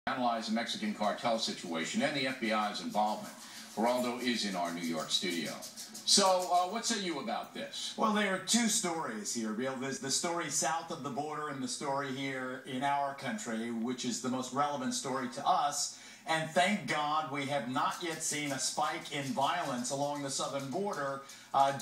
Analyze the Mexican cartel situation and the FBI's involvement. Geraldo is in our New York studio. So, what say you about this? Well, there are two stories here, Bill. There's the story south of the border and the story here in our country, which is the most relevant story to us. And thank God we have not yet seen a spike in violence along the southern border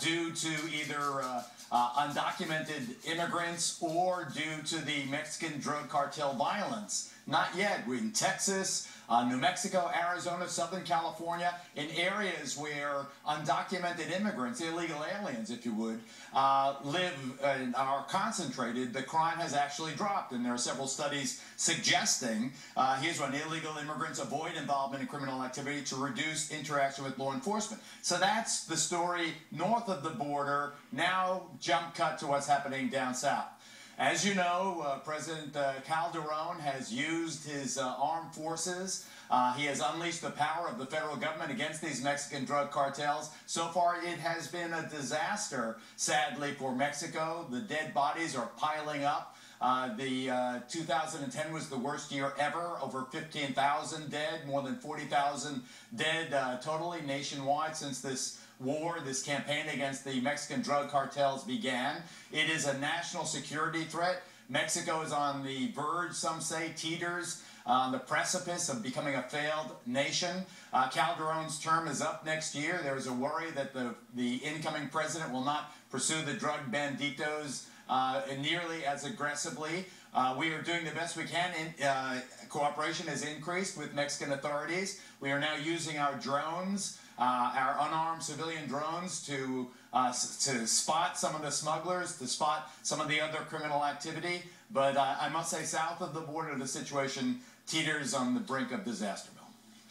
due to either undocumented immigrants or due to the Mexican drug cartel violence. Not yet. We're in Texas, New Mexico, Arizona, Southern California, in areas where undocumented immigrants, illegal aliens, if you would, live and are concentrated. The crime has actually dropped, and there are several studies suggesting, here's one, illegal immigrants avoid involvement in criminal activity to reduce interaction with law enforcement. So that's the story north of the border. Now jump cut to what's happening down south. As you know, President Calderon has used his armed forces. He has unleashed the power of the federal government against these Mexican drug cartels. So far, it has been a disaster, sadly, for Mexico. The dead bodies are piling up. 2010 was the worst year ever, over 15,000 dead, more than 40,000 dead totally nationwide since this war, this campaign against the Mexican drug cartels began. It is a national security threat. Mexico is on the verge, some say, teeters on the precipice of becoming a failed nation. Calderon's term is up next year. There's a worry that the incoming president will not pursue the drug banditos nearly as aggressively. We are doing the best we can. Cooperation has increased with Mexican authorities. We are now using our drones, our unarmed civilian drones, to spot some of the smugglers, to spot some of the other criminal activity. But I must say, south of the border, the situation teeters on the brink of disaster.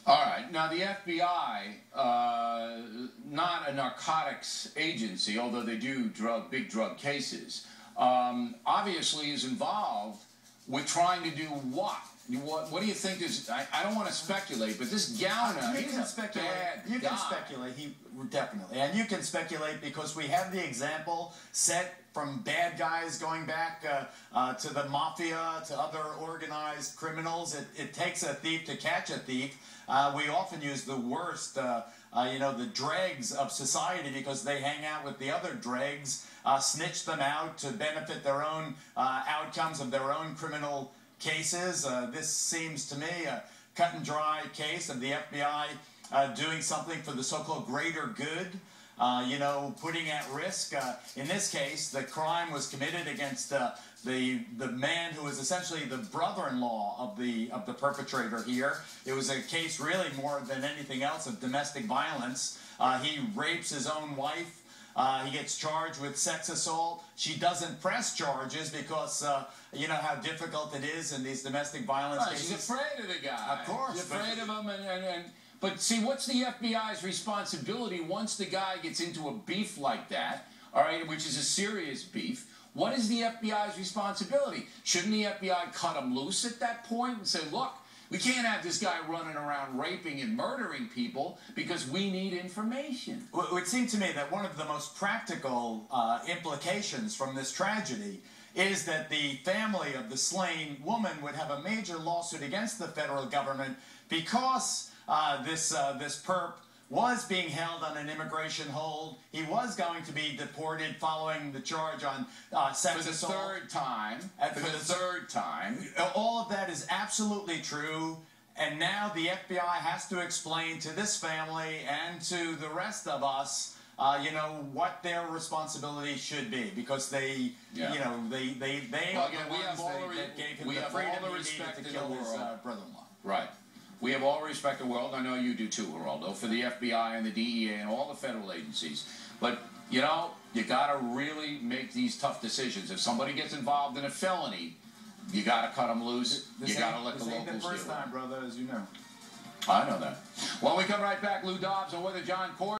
All right. Now, the FBI, not a narcotics agency, although they do big drug cases, obviously is involved with trying to do what? What do you think is? I don't want to speculate, but this Gauna, he's a bad guy. You can speculate, definitely. And you can speculate because we have the example set from bad guys going back to the mafia, to other organized criminals. It takes a thief to catch a thief. We often use the worst, the dregs of society because they hang out with the other dregs, snitch them out to benefit their own outcomes of their own criminal cases. This seems to me a cut and dry case of the FBI doing something for the so-called greater good, putting at risk. In this case, the crime was committed against the man who was essentially the brother-in-law of the perpetrator here. It was a case really more than anything else of domestic violence. He rapes his own wife. He gets charged with sex assault. She doesn't press charges because you know how difficult it is in these domestic violence cases. She's afraid of the guy. Of course. She's afraid of him. But see, what's the FBI's responsibility once the guy gets into a beef like that, all right, which is a serious beef? What is the FBI's responsibility? Shouldn't the FBI cut him loose at that point and say, look, we can't have this guy running around raping and murdering people because we need information? Well, it would seem to me that one of the most practical implications from this tragedy is that the family of the slain woman would have a major lawsuit against the federal government because this perp was being held on an immigration hold. He was going to be deported following the charge on sex assault. For the third time. All of that is absolutely true. And now the FBI has to explain to this family and to the rest of us, what their responsibility should be, because they, they are the ones that gave him the freedom he needed to kill his brother-in-law. Right. We have all respect in the world. I know you do too, Geraldo, for the FBI and the DEA and all the federal agencies. But, you got to really make these tough decisions. If somebody gets involved in a felony, you got to cut them loose. You got to let the locals deal with it. This ain't the first time, brother, as you know. I know that. Well, we come right back. Lou Dobbs and Weather John Cord.